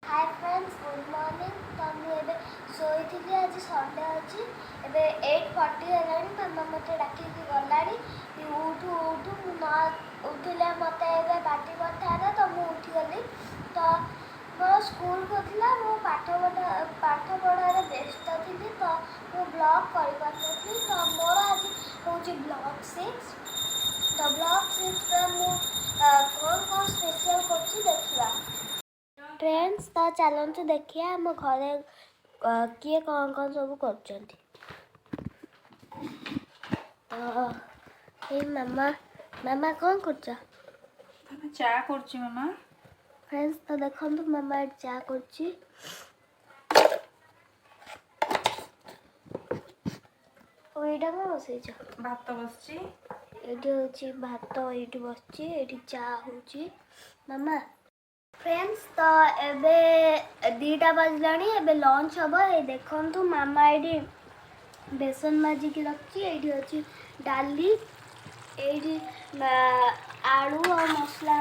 Hi friends good morning. तो मुझे showy आज संडे अच्छी एवं 8:40 है। मामा मत डाक गला उठू उठू न उठिले मत बाटी पड़ा तो मुझे उठीगली। तो मोर स्कूल को पाठ पढ़ार व्यस्त थी तो मुझे ब्लॉग कर तो मोर आज हूँ ब्लॉग 6। तो ब्लॉग 6 मुझे कौन कौन स्पेशल कर देखा फ्रेंड्स। तो चलते देखिए आम घरे किए कौन कौन सब कर। मामा मामा कौन कर चा कर मामा। फ्रेंड्स तो देखो मामा चा कर कौन बस भात बस ये भात ये बस चा हो मामा। फ्रेंड्स तो एबे 2टा बजलानी एबे लंच हम ये देखु मामा ये बेसन माजिक रखी ये अच्छी डाली ये आलू और मसला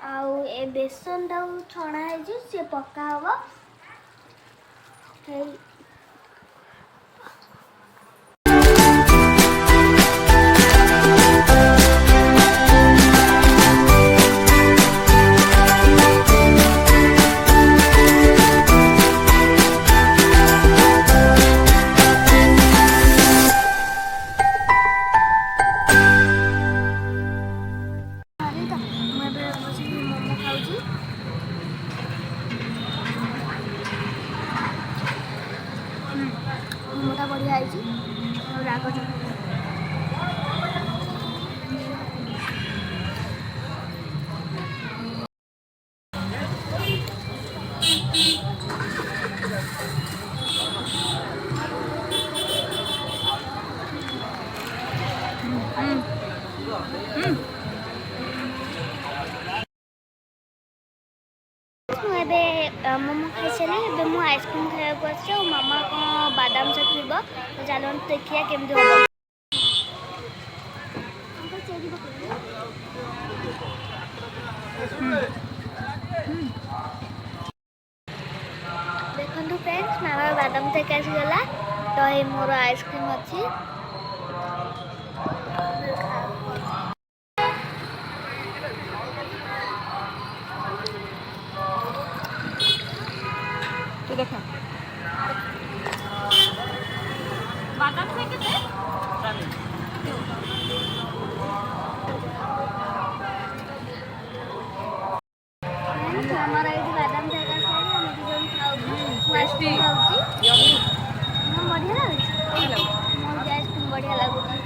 आउ ए बेसन टा छणा है सी पका हम। मोटा बढ़िया है राग मोमो खाई सारे मुझे आइसक्रीम खाया मामा कौन बादाम चखीब तो चलो देखिए केमती हम। देखो फ्रेंड्स मामा बादाम चेक आसीगला तो ये मोर आइसक्रीम अच्छी देखा बादाम से के हमारा ये बादाम जगह से हम जोन खाऊ आइसक्रीम खाऊची बढ़िया लागे मोर आइसक्रीम बढ़िया लागुची।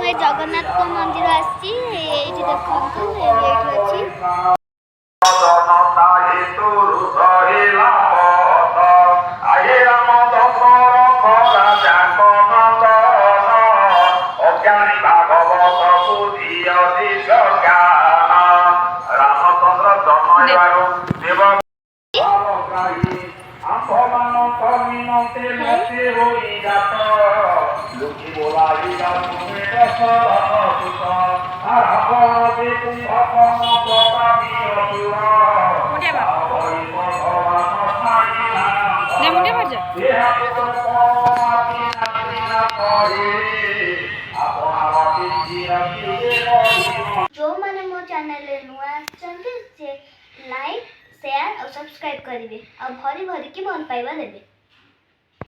मैं जगन्नाथ को मंदिर आसी ये देखो ये अच्छी जो मैंने मो चैनल नुआ लाइक शेयर और सब्सक्राइब करेंगे और भरी भरी की भल पाइबा देवे।